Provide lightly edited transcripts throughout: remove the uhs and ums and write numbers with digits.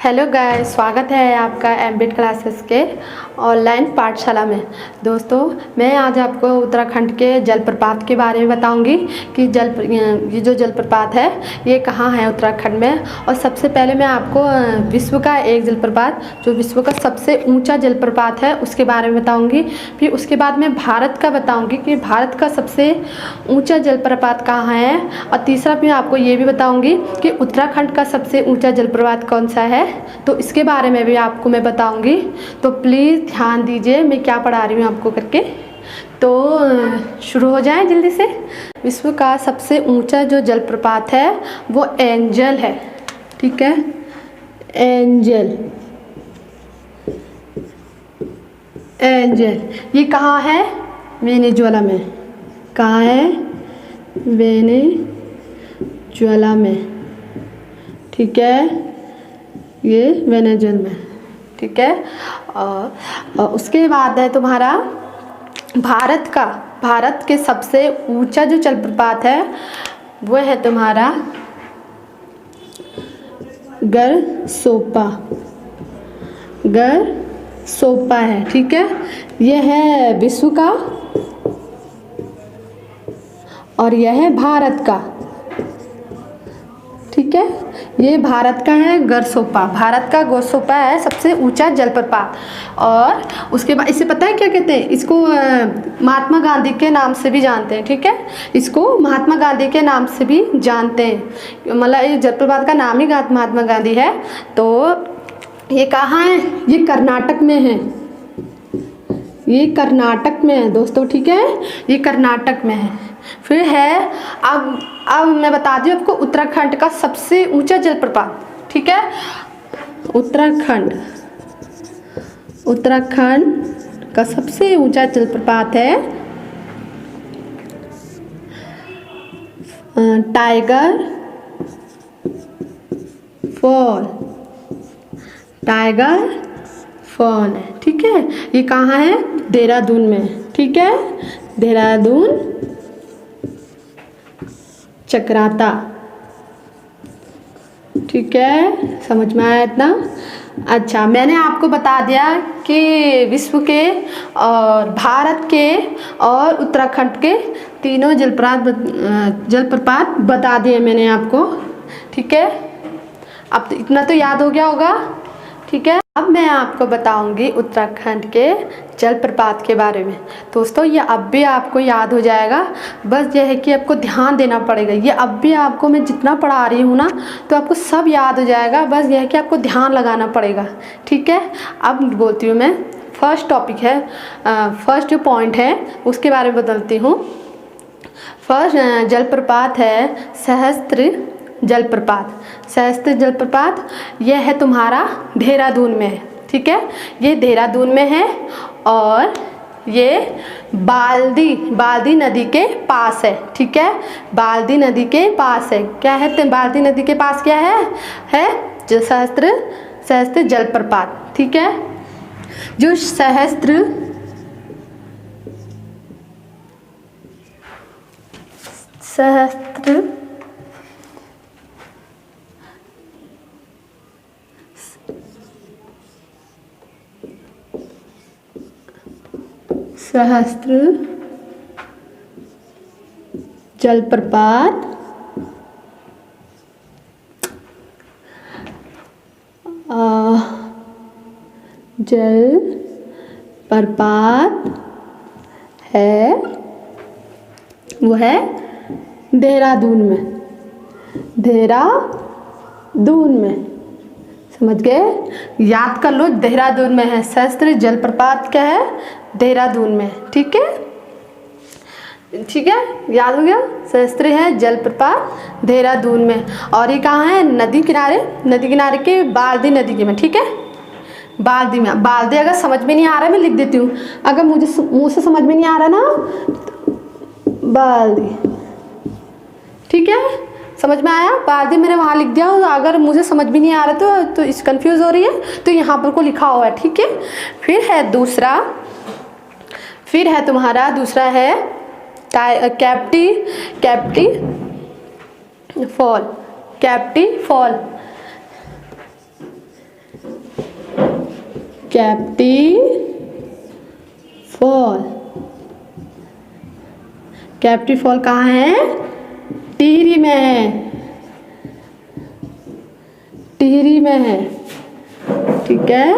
Hello guys, स्वागत है आपका एमबीएड क्लासेस के ऑनलाइन पाठशाला में। दोस्तों, मैं आज आपको उत्तराखंड के जलप्रपात के बारे में बताऊंगी कि ये जो जलप्रपात है ये कहाँ है उत्तराखंड में। और सबसे पहले मैं आपको विश्व का एक जलप्रपात, जो विश्व का सबसे ऊंचा जलप्रपात है, उसके बारे में बताऊँगी। फिर उसके बाद मैं भारत का बताऊँगी कि भारत का सबसे ऊँचा जलप्रपात कहाँ है। और तीसरा मैं आपको ये भी बताऊँगी कि उत्तराखंड का सबसे ऊँचा जलप्रपात कौन सा है, तो इसके बारे में भी आपको मैं बताऊंगी। तो प्लीज़ ध्यान दीजिए मैं क्या पढ़ा रही हूँ आपको करके। तो शुरू हो जाए जल्दी से। विश्व का सबसे ऊंचा जो जलप्रपात है वो एंजल है, ठीक है। एंजल ये कहाँ है? वेनेजुएला में। कहाँ है? वेनेजुएला में, ठीक है। ये वेनेजुएला में, ठीक है। और उसके बाद है तुम्हारा भारत के सबसे ऊंचा जो जलप्रपात है वो है तुम्हारा गरसोपा है, ठीक है। ये है विश्व का और यह है भारत का, ठीक है। ये भारत का है गरसोपा, भारत का गरसोपा है सबसे ऊंचा जलप्रपात। और उसके बाद इसे पता है क्या कहते हैं? इसको महात्मा गांधी के नाम से भी जानते हैं, ठीक है। इसको महात्मा गांधी के नाम से भी जानते हैं, मतलब ये जलप्रपात का नाम ही महात्मा गांधी है। तो ये कहाँ है? ये कर्नाटक में है। ये कर्नाटक में है दोस्तों, ठीक है। ये कर्नाटक में है। फिर है अब मैं बता दूँ आपको उत्तराखंड का सबसे ऊंचा जलप्रपात, ठीक है। उत्तराखंड का सबसे ऊंचा जलप्रपात है टाइगर फॉल है, ठीक है। ये कहाँ है? देहरादून में, ठीक है। देहरादून चक्राता, ठीक है। समझ में आया इतना? अच्छा, मैंने आपको बता दिया कि विश्व के और भारत के और उत्तराखंड के तीनों जलप्रपात बता दिए मैंने आपको, ठीक है। अब तो इतना तो याद हो गया होगा, ठीक है। अब मैं आपको बताऊंगी उत्तराखंड के जलप्रपात के बारे में। दोस्तों, ये अब भी आपको याद हो जाएगा, बस यह है कि आपको ध्यान देना पड़ेगा। ये अब भी आपको मैं जितना पढ़ा रही हूँ ना, तो आपको सब याद हो जाएगा, बस यह है कि आपको ध्यान लगाना पड़ेगा, ठीक है। अब बोलती हूँ मैं, फर्स्ट टॉपिक है, फर्स्ट जो पॉइंट है उसके बारे में बदलती हूँ। फर्स्ट जलप्रपात है सहस्त्र जलप्रपात। यह है तुम्हारा देहरादून में है, ठीक है। ये देहरादून में है और ये बाल्दी नदी के पास है, ठीक है। बाल्दी नदी के पास है। क्या है? बाल्दी नदी के पास क्या है सहस्त्र जलप्रपात, ठीक है। जो सहस्त्र जलप्रपात है, वो है देहरादून में। समझ गए? याद कर लो, देहरादून में है। सहस्त्र जलप्रपात क्या है? देहरादून में, ठीक है। याद हो गया? सहस्त्र है जलप्रपात देहरादून में। और ये कहाँ है? नदी किनारे के बाल्दी नदी के में, ठीक है। बाल्दी अगर समझ में नहीं आ रहा है मैं लिख देती हूँ, अगर मुझे मुँह से समझ में नहीं आ रहा ना, बाल्दी, ठीक है। समझ में आया? बाल्दी मैंने वहाँ लिख दिया। अगर मुझे समझ में नहीं आ रहा तो इस कंफ्यूज हो रही है तो यहाँ पर को लिखा हुआ है, ठीक है। फिर है तुम्हारा दूसरा है कैप्टी फॉल। कैप्टी फॉल। कैप्टी फॉल कहाँ है? टिहरी में है, टिहरी में है, ठीक है,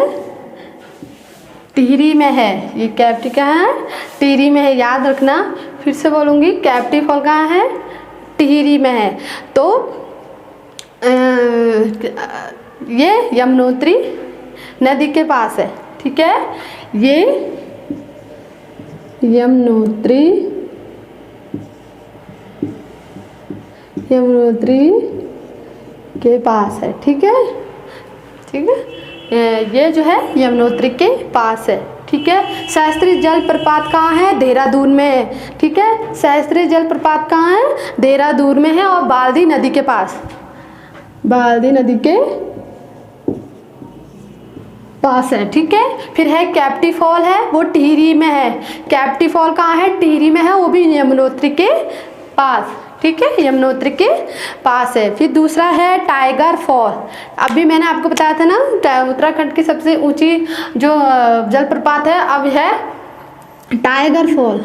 टिहरी में है। ये कैप्टी कहाँ है? टिहरी में है, याद रखना। फिर से बोलूँगी, कैप्टी फॉल कहाँ है? टिहरी में है। तो ये यमुनोत्री नदी के पास है, ठीक है। ये यमुनोत्री के पास है, ठीक है, ठीक है। ये जो है यमुनोत्री के पास है, ठीक है। सहस्त्री जलप्रपात कहाँ है? देहरादून में है, ठीक है। सहस्त्री जलप्रपात कहाँ है? देहरादून में है और बाल्दी नदी के पास, बाल्दी नदी के पास है, ठीक है। फिर है कैप्टी फॉल है, वो टिहरी में है। कैप्टी फॉल कहाँ है? टिहरी में है, वो भी यमुनोत्री के पास, ठीक है, यमुनोत्री के पास है। फिर दूसरा है टाइगर फॉल। अभी मैंने आपको बताया था ना, उत्तराखंड की सबसे ऊंची जो जलप्रपात है, अब है टाइगर फॉल।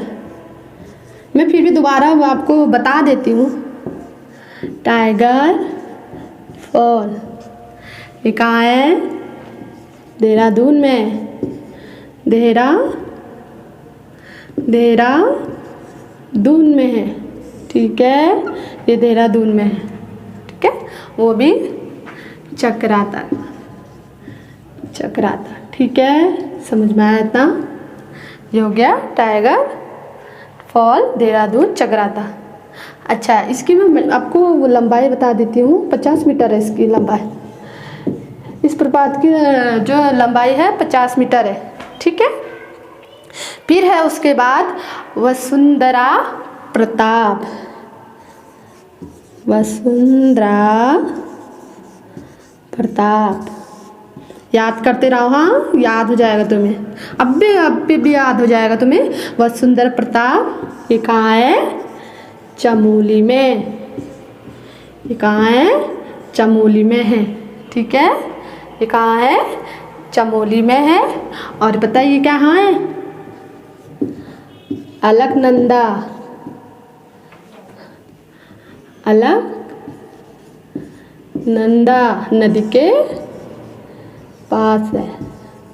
मैं फिर भी दोबारा आपको बता देती हूँ। टाइगर फॉल ये कहाँ है? देहरादून में, देहरादून में है, ठीक है। ये देहरादून में है, ठीक है। वो भी चक्राता, ठीक है। समझ में आया इतना? ये हो गया टाइगर फॉल, देहरादून, चक्राता। अच्छा, इसकी मैं आपको लंबाई बता देती हूँ। 50 मीटर है इसकी लंबाई। इस प्रपात की जो लंबाई है 50 मीटर है, ठीक है। फिर है उसके बाद वसुंधरा प्रताप। वसुंधरा प्रताप याद करते रहो, हाँ, याद हो जाएगा तुम्हें। अब भी याद हो जाएगा तुम्हें। वसुंधरा प्रताप ये कहाँ है? चमोली में। ये कहाँ है? चमोली में है, ठीक है। ये कहाँ है? चमोली में है। और बताइए ये कहाँ है? अलकनंदा, अलकनंदा नदी के पास है,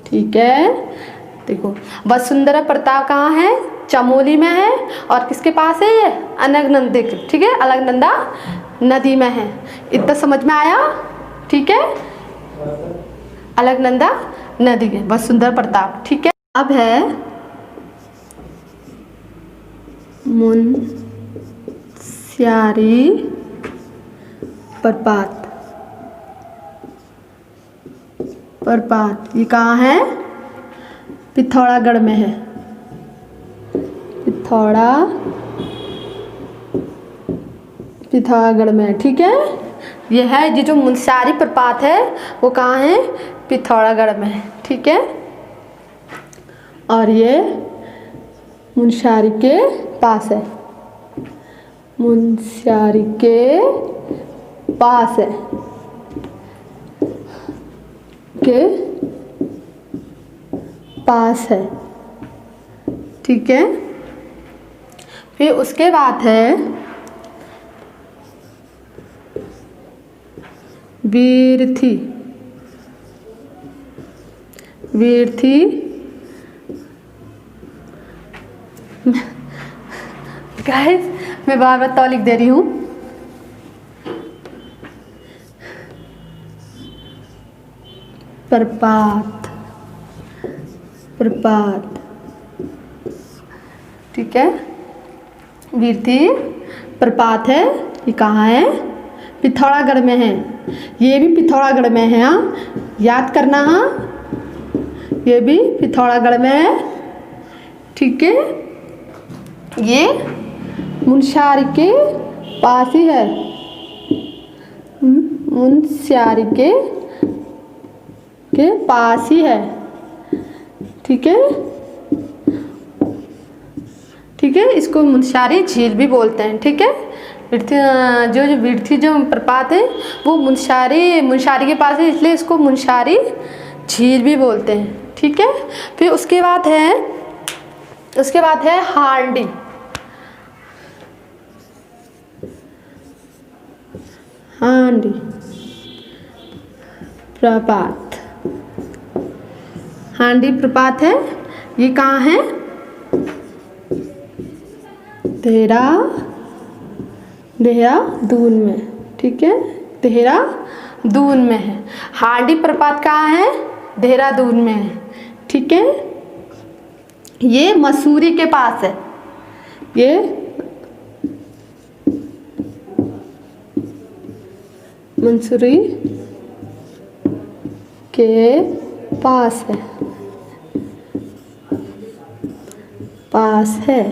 ठीक है। देखो, वसुंधरा प्रताप कहाँ है? चमोली में है। और किसके पास है? ये अलकनंदा, ठीक है, अलकनंदा नदी में है। इतना समझ में आया? ठीक है, अलकनंदा नदी के वसुंधरा प्रताप, ठीक है। अब है मुनस्यारी प्रपात। ये कहाँ है? पिथौरागढ़ में है, पिथौरागढ़ में, ठीक है। ये है, ये जो मुनस्यारी प्रपात है वो कहाँ है? पिथौरागढ़ में, ठीक है। और ये मुनस्यारी के पास है, मुनस्यारी के पास है, ठीक है। फिर उसके बाद है वीरथी। गाइस, मैं बार बार तो लिख दे रही हूँ। प्रपात, ठीक है। वीरथी प्रपात है, ये कहाँ है? पिथौरागढ़ में है। ये भी पिथौरागढ़ में है, हाँ, याद करना, हाँ, ये भी पिथौरागढ़ में है, ठीक है। ये मुनस्यारी के पास ही है, मुनस्यारी के पास ही है, ठीक है, ठीक है। इसको मुनस्यारी झील भी बोलते हैं, ठीक है। वीरथी जो प्रपात है वो मुनस्यारी के पास है, इसलिए इसको मुनस्यारी झील भी बोलते हैं, ठीक। ठीक है। फिर उसके बाद है हांडी। हांडी प्रपात, हांडी प्रपात है, ये कहाँ है? देहरादून में, ठीक है, देहरादून में है। हांडी प्रपात कहाँ है? देहरादून में है, ठीक है। ये मसूरी के पास है, ये मसूरी के पास है,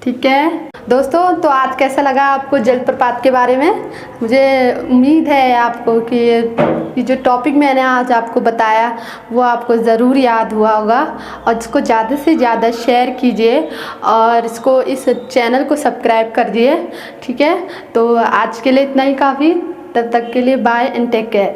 ठीक है। दोस्तों, तो आज कैसा लगा आपको जलप्रपात के बारे में? मुझे उम्मीद है आपको कि ये जो टॉपिक मैंने आज आपको बताया वो आपको ज़रूर याद हुआ होगा, और इसको ज़्यादा से ज़्यादा शेयर कीजिए और इस चैनल को सब्सक्राइब कर दिए, ठीक है। तो आज के लिए इतना ही काफ़ी, तब तक के लिए बाय एंड टेक केयर।